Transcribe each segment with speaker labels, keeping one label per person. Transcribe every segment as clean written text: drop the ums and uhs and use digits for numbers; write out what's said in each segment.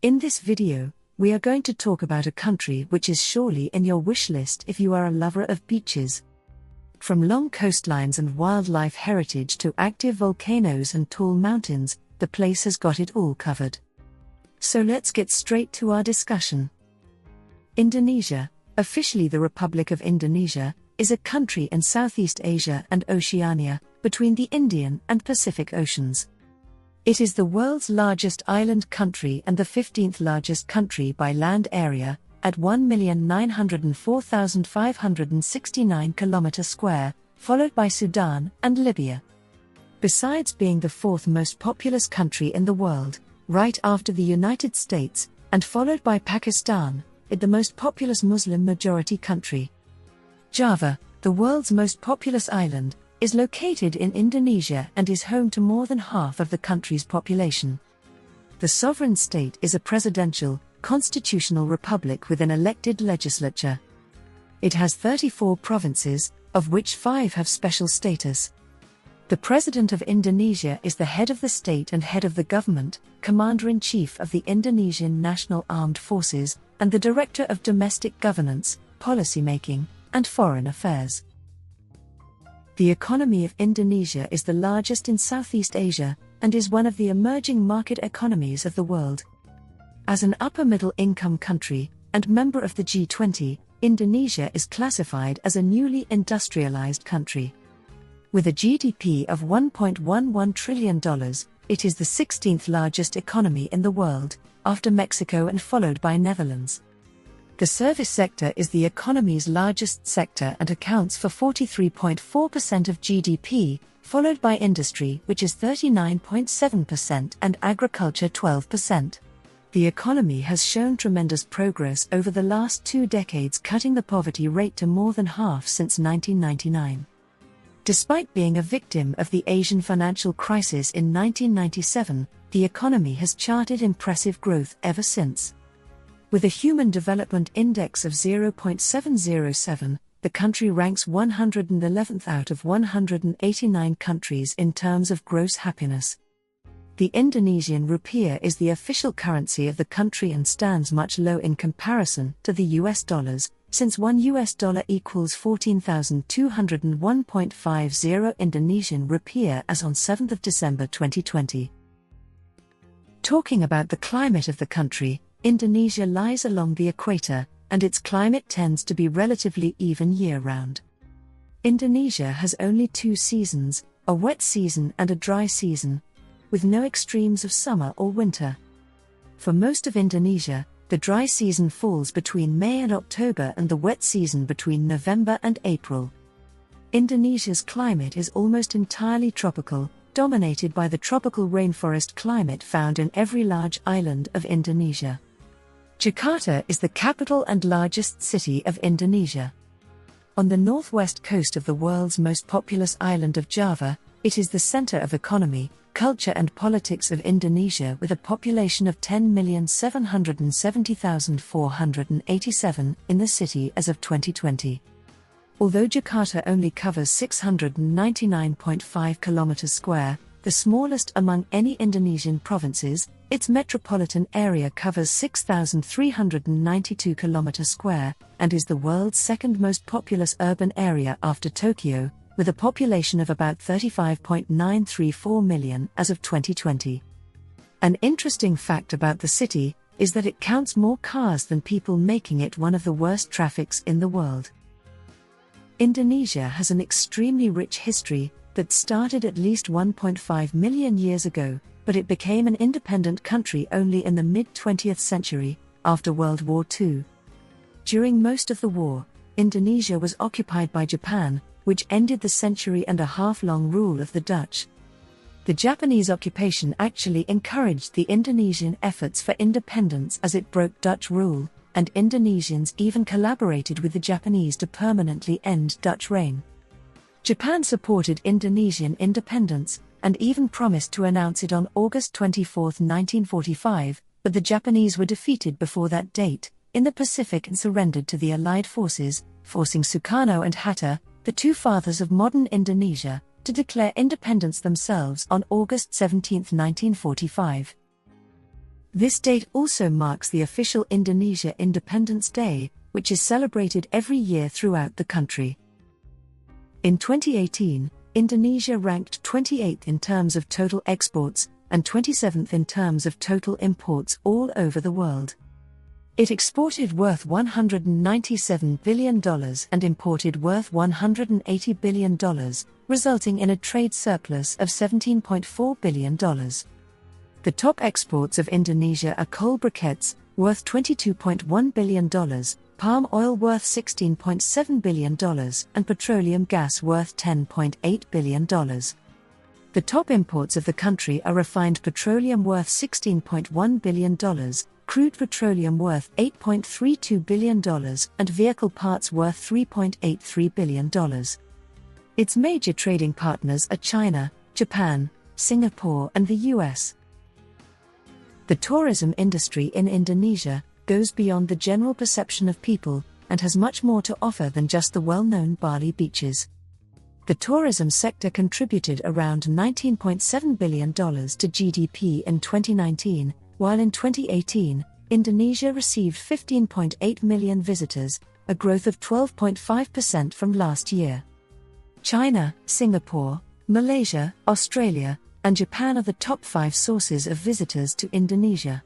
Speaker 1: In this video, we are going to talk about a country which is surely in your wish list if you are a lover of beaches. From long coastlines and wildlife heritage to active volcanoes and tall mountains, the place has got it all covered. So let's get straight to our discussion. Indonesia, officially the Republic of Indonesia, is a country in Southeast Asia and Oceania, between the Indian and Pacific Oceans. It is the world's largest island country and the 15th largest country by land area, at 1,904,569 km², followed by Sudan and Libya. Besides being the fourth most populous country in the world, right after the United States, and followed by Pakistan, it the most populous Muslim-majority country. Java, the world's most populous island, is located in Indonesia and is home to more than half of the country's population. The sovereign state is a presidential, constitutional republic with an elected legislature. It has 34 provinces, of which 5 have special status. The President of Indonesia is the head of the state and head of the government, Commander-in-Chief of the Indonesian National Armed Forces, and the Director of Domestic Governance, Policymaking, and Foreign Affairs. The economy of Indonesia is the largest in Southeast Asia, and is one of the emerging market economies of the world. As an upper-middle income country, and member of the G20, Indonesia is classified as a newly industrialized country. With a GDP of $1.11 trillion, it is the 16th largest economy in the world, after Mexico and followed by Netherlands. The service sector is the economy's largest sector and accounts for 43.4% of GDP, followed by industry, which is 39.7%, and agriculture 12%. The economy has shown tremendous progress over the last 2 decades, cutting the poverty rate to more than half since 1999. Despite being a victim of the Asian financial crisis in 1997, the economy has charted impressive growth ever since. With a Human Development Index of 0.707, the country ranks 111th out of 189 countries in terms of gross happiness. The Indonesian rupiah is the official currency of the country and stands much low in comparison to the US dollars, since $1 equals 14,201.50 Indonesian rupiah as on 7th of December 2020. Talking about the climate of the country, Indonesia lies along the equator, and its climate tends to be relatively even year-round. Indonesia has only 2 seasons, a wet season and a dry season, with no extremes of summer or winter. For most of Indonesia, the dry season falls between May and October and the wet season between November and April. Indonesia's climate is almost entirely tropical, dominated by the tropical rainforest climate found in every large island of Indonesia. Jakarta is the capital and largest city of Indonesia. On the northwest coast of the world's most populous island of Java, it is the center of economy, culture and politics of Indonesia with a population of 10,770,487 in the city as of 2020. Although Jakarta only covers 699.5 km², the smallest among any Indonesian provinces, its metropolitan area covers 6,392 km², and is the world's second most populous urban area after Tokyo, with a population of about 35.934 million as of 2020. An interesting fact about the city is that it counts more cars than people, making it one of the worst traffics in the world. Indonesia has an extremely rich history that started at least 1.5 million years ago, but it became an independent country only in the mid-20th century, after World War II. During most of the war, Indonesia was occupied by Japan, which ended the century-and-a-half-long rule of the Dutch. The Japanese occupation actually encouraged the Indonesian efforts for independence as it broke Dutch rule, and Indonesians even collaborated with the Japanese to permanently end Dutch reign. Japan supported Indonesian independence, and even promised to announce it on August 24, 1945, but the Japanese were defeated before that date, in the Pacific, and surrendered to the Allied forces, forcing Sukarno and Hatta, the 2 fathers of modern Indonesia, to declare independence themselves on August 17, 1945. This date also marks the official Indonesia Independence Day, which is celebrated every year throughout the country. In 2018, Indonesia ranked 28th in terms of total exports and 27th in terms of total imports all over the world. It exported worth $197 billion and imported worth $180 billion, resulting in a trade surplus of $17.4 billion. The top exports of Indonesia are coal briquettes, worth $22.1 billion, palm oil worth $16.7 billion, and petroleum gas worth $10.8 billion. The top imports of the country are refined petroleum worth $16.1 billion, crude petroleum worth $8.32 billion, and vehicle parts worth $3.83 billion. Its major trading partners are China, Japan, Singapore, and the US. The tourism industry in Indonesia goes beyond the general perception of people and has much more to offer than just the well-known Bali beaches. The tourism sector contributed around $19.7 billion to GDP in 2019, while in 2018, Indonesia received 15.8 million visitors, a growth of 12.5% from last year. China, Singapore, Malaysia, Australia, and Japan are the top 5 sources of visitors to Indonesia.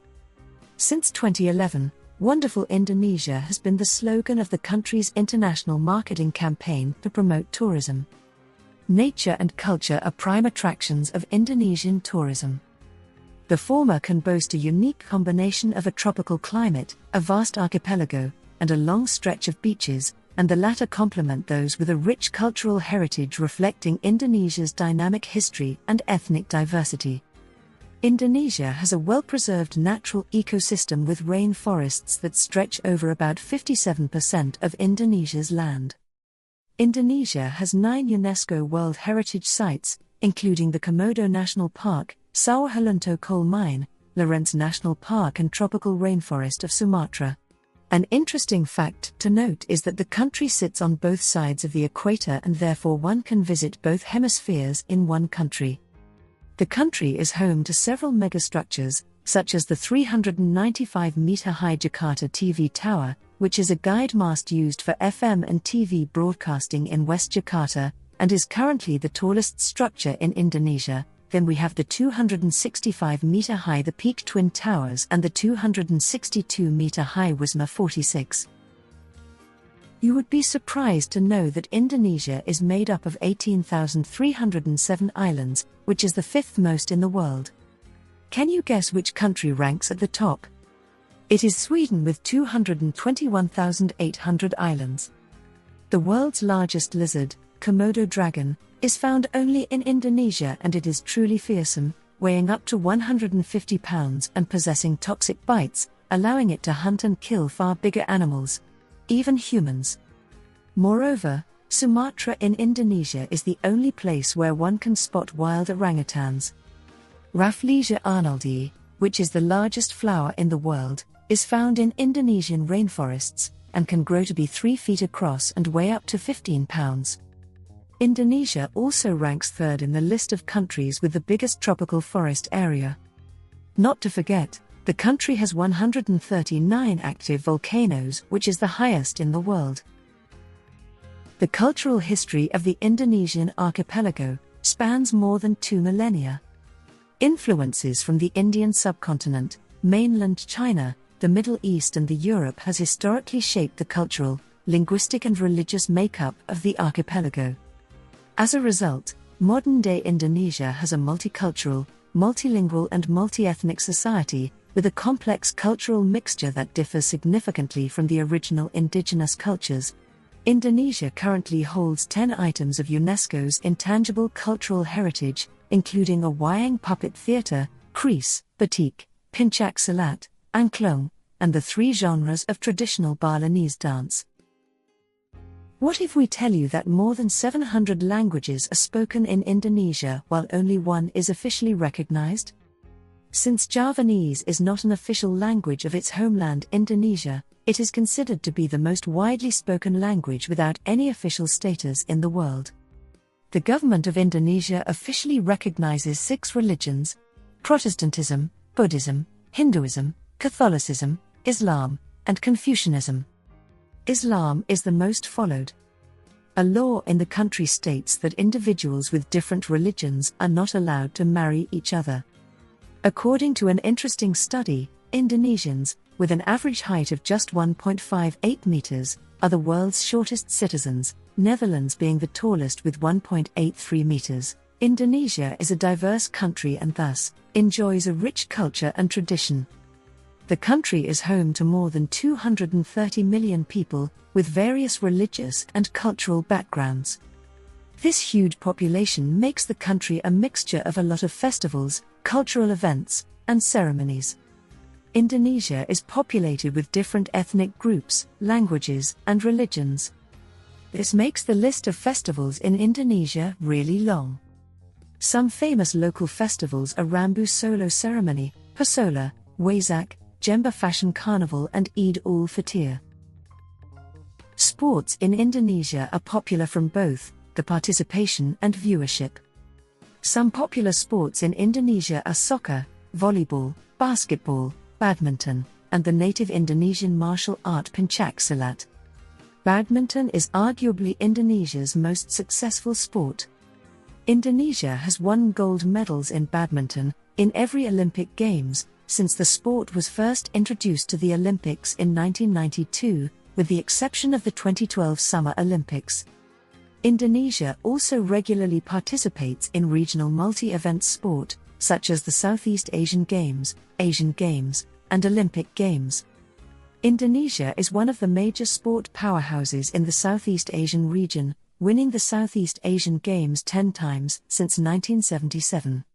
Speaker 1: Since 2011, Wonderful Indonesia has been the slogan of the country's international marketing campaign to promote tourism. Nature and culture are prime attractions of Indonesian tourism. The former can boast a unique combination of a tropical climate, a vast archipelago, and a long stretch of beaches, and the latter complement those with a rich cultural heritage reflecting Indonesia's dynamic history and ethnic diversity. Indonesia has a well-preserved natural ecosystem with rainforests that stretch over about 57% of Indonesia's land. Indonesia has 9 UNESCO World Heritage Sites, including the Komodo National Park, Sawahlunto Coal Mine, Lorentz National Park and Tropical Rainforest of Sumatra. An interesting fact to note is that the country sits on both sides of the equator and therefore one can visit both hemispheres in one country. The country is home to several megastructures, such as the 395-meter-high Jakarta TV Tower, which is a guide mast used for FM and TV broadcasting in West Jakarta, and is currently the tallest structure in Indonesia. Then we have the 265-meter-high The Peak Twin Towers and the 262-meter-high Wisma 46. You would be surprised to know that Indonesia is made up of 18,307 islands, which is the 5th most in the world. Can you guess which country ranks at the top? It is Sweden with 221,800 islands. The world's largest lizard, Komodo dragon, is found only in Indonesia, and it is truly fearsome, weighing up to 150 pounds and possessing toxic bites, allowing it to hunt and kill far bigger animals, even humans. Moreover, Sumatra in Indonesia is the only place where one can spot wild orangutans. Rafflesia arnoldi, which is the largest flower in the world, is found in Indonesian rainforests, and can grow to be 3 feet across and weigh up to 15 pounds. Indonesia also ranks 3rd in the list of countries with the biggest tropical forest area. Not to forget, the country has 139 active volcanoes, which is the highest in the world. The cultural history of the Indonesian archipelago spans more than 2 millennia. Influences from the Indian subcontinent, mainland China, the Middle East and the Europe has historically shaped the cultural, linguistic and religious makeup of the archipelago. As a result, modern-day Indonesia has a multicultural, multilingual and multi-ethnic society, with a complex cultural mixture that differs significantly from the original indigenous cultures. Indonesia currently holds 10 items of UNESCO's intangible cultural heritage, including a Wayang puppet theatre, Kris, Batik, Pencak Silat, Angklung, and the 3 genres of traditional Balinese dance. What if we tell you that more than 700 languages are spoken in Indonesia while only one is officially recognized? Since Javanese is not an official language of its homeland Indonesia, it is considered to be the most widely spoken language without any official status in the world. The government of Indonesia officially recognizes 6 religions: Protestantism, Buddhism, Hinduism, Catholicism, Islam, and Confucianism. Islam is the most followed. A law in the country states that individuals with different religions are not allowed to marry each other. According to an interesting study, Indonesians, with an average height of just 1.58 meters, are the world's shortest citizens, Netherlands being the tallest with 1.83 meters. Indonesia is a diverse country and thus enjoys a rich culture and tradition. The country is home to more than 230 million people, with various religious and cultural backgrounds. This huge population makes the country a mixture of a lot of festivals, cultural events, and ceremonies. Indonesia is populated with different ethnic groups, languages, and religions. This makes the list of festivals in Indonesia really long. Some famous local festivals are Rambu solo ceremony, Pasola, Waisak, Jember fashion carnival and Eid-ul-Fitr. Sports in Indonesia are popular from both the participation and viewership. Some popular sports in Indonesia are soccer, volleyball, basketball, badminton, and the native Indonesian martial art Pencak Silat. Badminton is arguably Indonesia's most successful sport. Indonesia has won gold medals in badminton in every Olympic Games since the sport was first introduced to the Olympics in 1992, with the exception of the 2012 Summer Olympics. Indonesia also regularly participates in regional multi-event sport, such as the Southeast Asian Games, and Olympic Games. Indonesia is one of the major sport powerhouses in the Southeast Asian region, winning the Southeast Asian Games 10 times since 1977.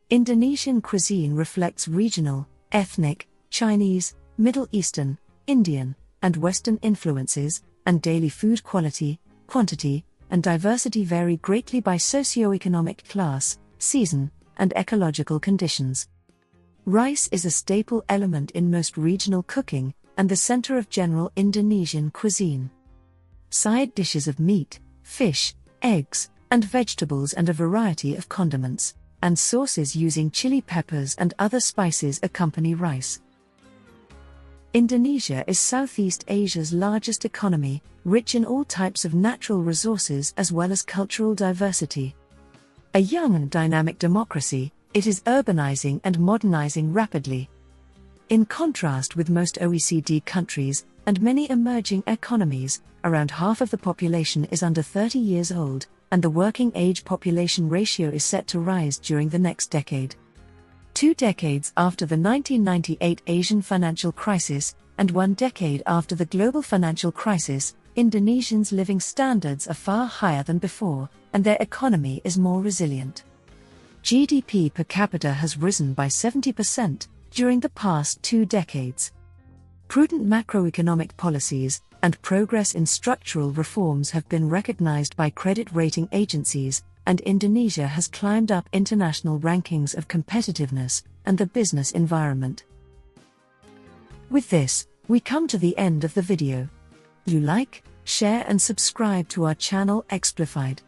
Speaker 1: Indonesian cuisine reflects regional, ethnic, Chinese, Middle Eastern, Indian, and Western influences, and daily food quality, quantity, and diversity vary greatly by socioeconomic class, season, and ecological conditions. Rice is a staple element in most regional cooking, and the center of general Indonesian cuisine. Side dishes of meat, fish, eggs, and vegetables and a variety of condiments and sauces using chili peppers and other spices accompany rice. Indonesia is Southeast Asia's largest economy, rich in all types of natural resources as well as cultural diversity. A young and dynamic democracy, it is urbanizing and modernizing rapidly. In contrast with most OECD countries and many emerging economies, around half of the population is under 30 years old, and the working age population ratio is set to rise during the next decade. 2 decades after the 1998 Asian financial crisis, and 1 decade after the global financial crisis, Indonesians' living standards are far higher than before, and their economy is more resilient. GDP per capita has risen by 70% during the past 2 decades. Prudent macroeconomic policies and progress in structural reforms have been recognized by credit rating agencies, and Indonesia has climbed up international rankings of competitiveness and the business environment. With this, we come to the end of the video. Do like, share and subscribe to our channel Explified.